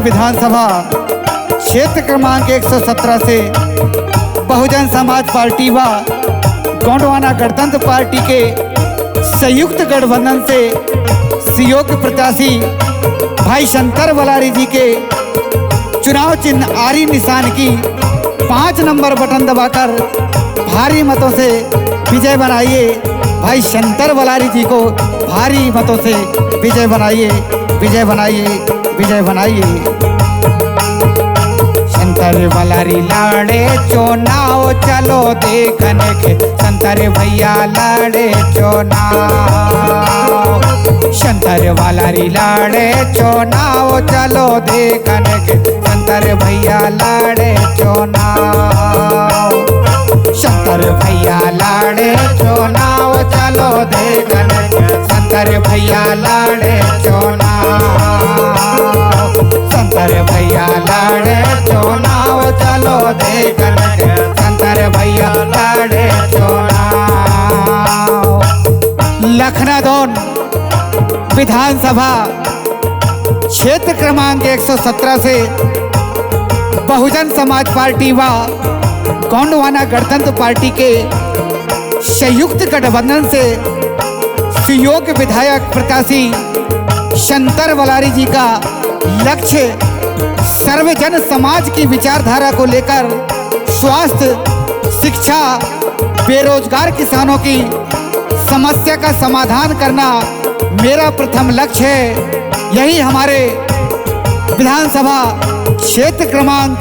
विधानसभा क्षेत्र क्रमांक 117 से बहुजन समाज पार्टी व गोंडवाना गणतंत्र पार्टी के संयुक्त गठबंधन से सुयोग्य प्रत्याशी भाई शंकर वलारी जी के चुनाव चिन्ह आरी निशान की 5 नंबर बटन दबाकर भारी मतों से विजय बनाइए। भाई शंकर वलारी जी को भारी मतों से विजय बनाइए, विजय बनाइए, विजय बनाइए। शंकर वलारी लाड़े चुनाव चलो देखने के, शंकर भैया लाड़े चुनाव। शंकर वलारी लाड़े चुनाव चलो देखने के, शंकर भैया लाड़े चुनाव। शंकर भैया लाड़े चुनाव चलो देखने के, शंकर भैया लाड़े चुनाव। शंकर भैया लाड़े चुनाव चलो देखने के, शंकर भैया लाड़े चुनाव। लखनादौन विधानसभा क्षेत्र क्रमांक 117 से बहुजन समाज पार्टी व गोंडवाना गणतंत्र पार्टी के संयुक्त गठबंधन से सुयोग्य विधायक प्रत्याशी शंकर वलारी जी का लक्ष्य सर्वजन समाज की विचारधारा को लेकर स्वास्थ्य, शिक्षा, बेरोजगार किसानों की समस्या का समाधान करना मेरा प्रथम लक्ष्य है। यही हमारे विधानसभा क्षेत्र क्रमांक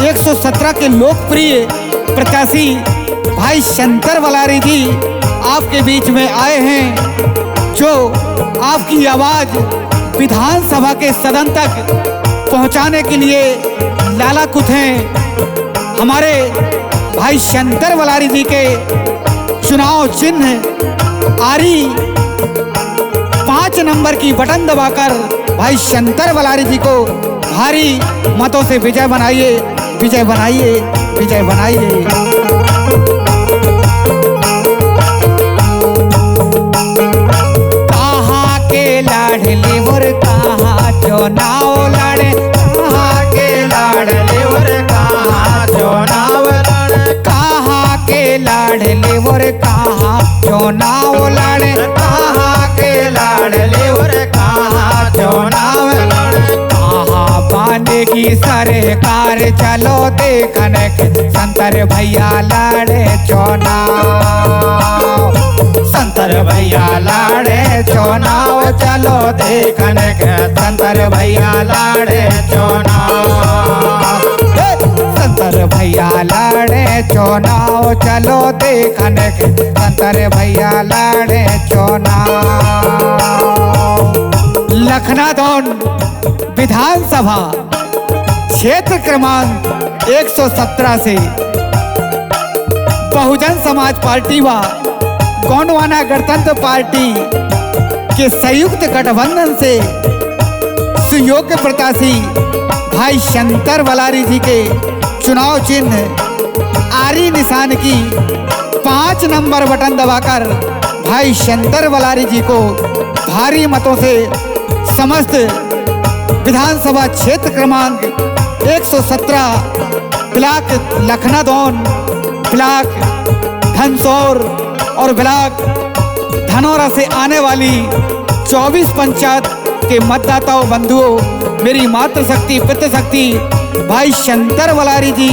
117 के लोकप्रिय प्रत्याशी भाई शंकर वलारी जी आपके बीच में आए हैं, जो आपकी आवाज विधानसभा के सदन तक पहुंचाने के लिए लालाकुत हैं। हमारे भाई शंकर वलारी जी के चुनाव चिन्ह आरी 5 नंबर की बटन दबाकर भाई शंकर वलारी जी को भारी मतों से विजय बनाइए, विजय बनाइए, विजय बनाइए। कहाँ के लाडली मोर कहाँ चुनाव लड़े, कहाँ के लाडली मोर कहाँ चुनाव लड़े। कहाँ के लाडली मोर कहाँ चुनाव लड़े, कहाँ के लाडली मोर कहाँ चुनाव लड़े। कहाँ बनेगी सरकार चलो देखने के, शंकर भैया लाड़े चुनाव। शंकर भैया लाड़े चुनाव चलो देखने के, शंकर भैया लाड़े चुनाव। शंकर भैया लाड़े चुनाव चलो देखने के, शंकर भैया लाड़े चुनाव। लखनादौन विधानसभा क्षेत्र क्रमांक 117 से बहुजन समाज पार्टी व गोंडवाना गणतंत्र पार्टी के संयुक्त गठबंधन से सुयोग्य प्रत्याशी भाई शंकर वलारी जी के चुनाव चिन्ह आरी निशान की 5 नंबर बटन दबाकर भाई शंकर वलारी जी को भारी मतों से समस्त विधानसभा क्षेत्र क्रमांक 117 ब्लॉक लखनादौन, ब्लॉक धनसौर और ब्लॉक धनौरा से आने वाली 24 पंचायत के मतदाताओं बंधुओं, मेरी मातृशक्ति पितृशक्ति भाई शंकर वलारी जी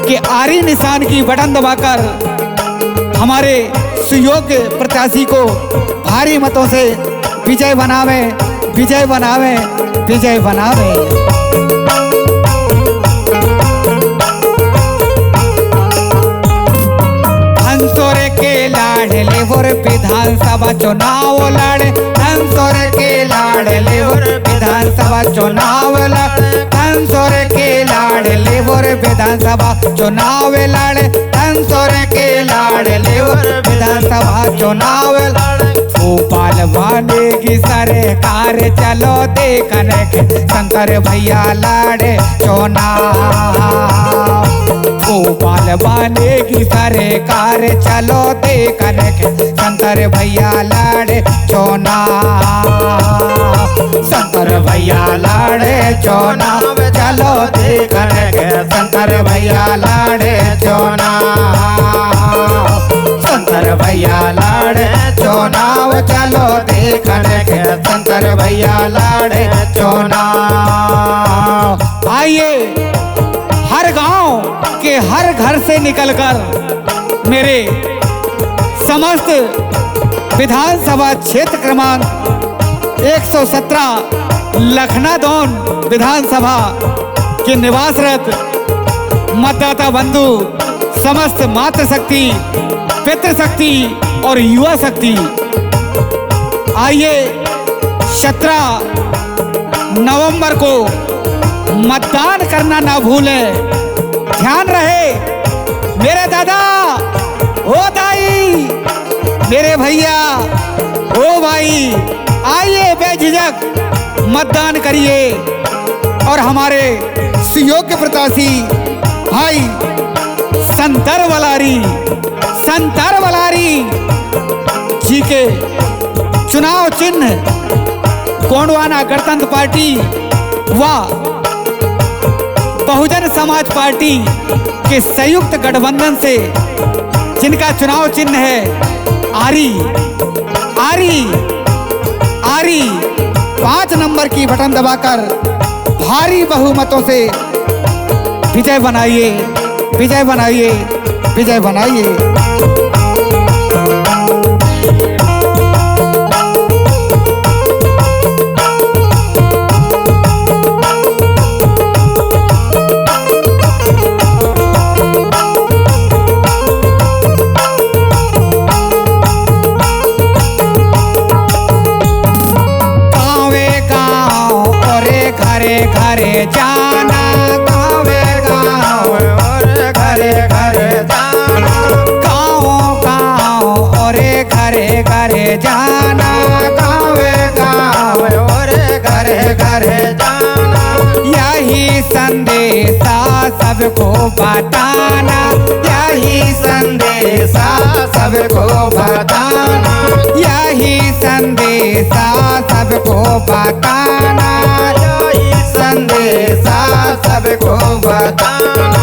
के आरी निशान की बटन दबाकर हमारे सुयोग्य प्रत्याशी को भारी मतों से विजय बनावे, विजय बनावे, विजय बनावे। धनसौर के लाडले मोर विधानसभा चुनाव लड़े, धनसौर के लाडले मोर विधानसभा चुनाव लड़े। धनसौर के लाडले मोर विधानसभा चुनाव लड़े, धनसौर के लाडले मोर विधानसभा चुनाव लड़े। भोपाल बनेगी सरकार चलो देखने के, शंकर भैया लाड़े चुनाव। भोपाल बनेगी सरकार चलो देखने के, शंकर भैया लाड़े चुनाव। शंकर भैया लाड़े चुनाव चलो देखन के शंकर भैया लाड़े चुनाव शंकर भैया लाड़े चुनाव चलो देखन के शंकर भैया लाड़े चुनाव। आइए हर गांव के हर घर से निकलकर मेरे समस्त विधानसभा क्षेत्र क्रमांक 117 लखनादौन विधानसभा के निवासरत मतदाता बंधु समस्त मातृशक्ति पितृशक्ति और युवा शक्ति आइए 17 नवंबर को मतदान करना ना भूलें। ध्यान रहे मेरे दादा ओ दाई मेरे भैया ओ भाई आइए बेझिझक मतदान करिए और हमारे सुयोग्य प्रत्याशी भाई संतर वलारी जी के चुनाव चिन्ह गोंडवाना गणतंत्र पार्टी व बहुजन समाज पार्टी के संयुक्त गठबंधन से जिनका चुनाव चिन्ह है आरी 5 नंबर की बटन दबाकर भारी बहुमतों से विजय बनाइए। घरे जाना गाँवे गाँव और घरे जाना गाँव और घरे जाना गाँवे गाँव और घरे जाना यही संदेशा सबको बताना यही संदेशा सबको बताना यही संदेशा सबको बताना संदेशा सबको बताना।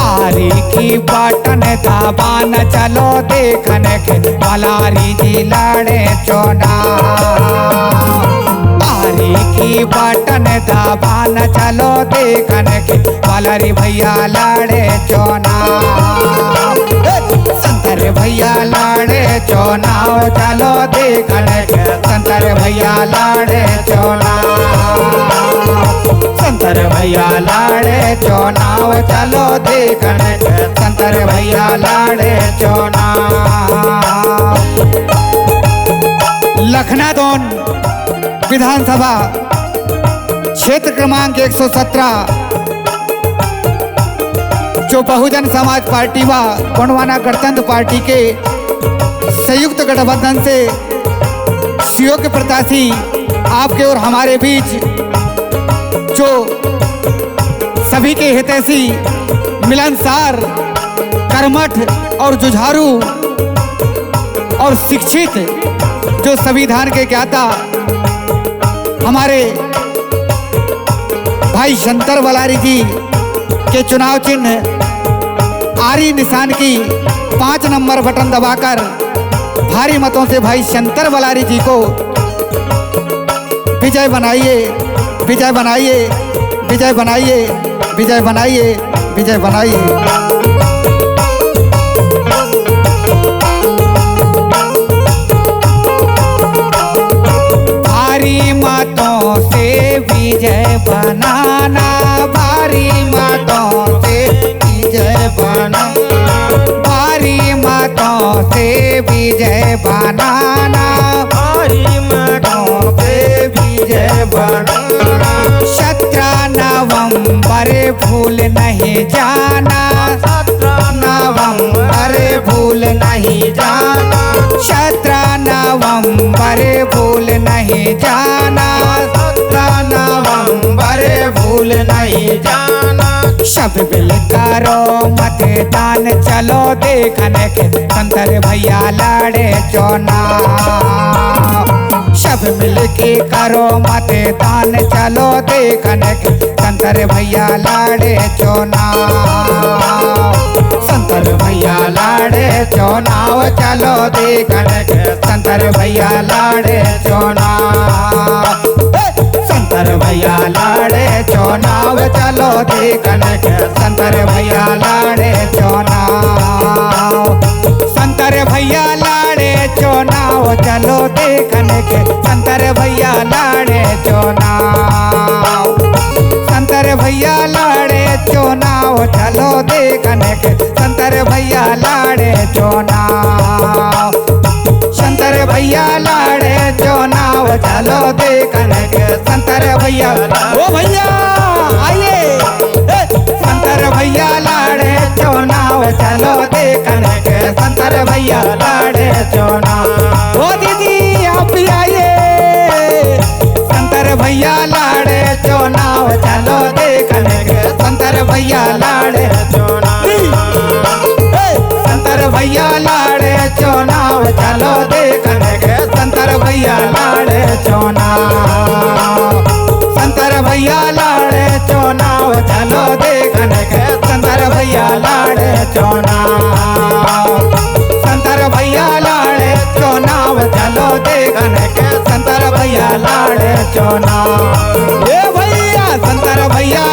आरी की बटन दबाना चलो देखन के वलारी जी लाड़े चुनाव आरी की बटन दबाना चलो देखन के वलारी भैया लाड़े चुनाव संतर भैया लाड़े चुनाव चलो देखन के संतर भैया लाड़े चुनाव संतर भैया लाड़े चुनाव चलो देखन के संतर भैया लाड़े चुनाव। लखनादौन विधानसभा क्षेत्र क्रमांक 117 जो बहुजन समाज पार्टी व गोंडवाना गणतंत्र पार्टी के संयुक्त गठबंधन से सुयोग्य प्रत्याशी आपके और हमारे बीच जो सभी के हितैषी मिलनसार कर्मठ और जुझारू और शिक्षित जो संविधान के ज्ञाता हमारे भाई शंकर वलारी जी के चुनाव चिन्ह आरी निशान की 5 नंबर बटन दबाकर भारी मतों से भाई शंकर वलारी जी को विजय बनाइए। भारी मतों से विजय बनाना भारी मतों से विजय बनाना भारी मतों से विजय बनाना भारी मतों से विजय बनाना 17 नवंबर भूल नहीं जाना 17 नवंबर भूल नहीं जाना 17 नवंबर भूल नहीं जाना 17 नवंबर भूल नहीं जाना सब बिल करो मतदान चलो देखने के संतर भैया लाड़े चुनाव सब मिलके करो मते दान चलो देखने के संतर भैया लाड़े चुनाव। संतर भैया लाड़े चुनाव चलो देखने के संतर भैया लाड़े चुनाव। संतर भैया लाड़े चुनाव चलो देखने के संतर भैया लाड़े चुनाव। संतर भैया लाड़े चुनाव चलो देखने के संतर भैया लाड़े चुनाव। संतर भैया लाड़े चुनाव चलो देखने के संतर भैया लाड़े चुनाव। संतर भैया लाड़े चुनाव चलो देखने के संतर भैया ओ भैया आइए। संतर भैया लाड़े चुनाव चलो देखने के संतर भैया लाड़े चुनाव। ओ दीदी आप भी आइए। संतर भैया लाड़े चुनाव चलो देखने के संतर भैया लाड़े चुनाव। संतर भैया लाड़े चुनाव चलो देखने के संतर भैया लाड़े चुनाव। संतर भैया लाड़े चुनाव चलो देखने के संतर भैया लाड़े चुनाव। संतर भैया लाड़े चुनाव चलो देखने के संतर भैया लाड़े चुनाव। ए भैया संतर भैया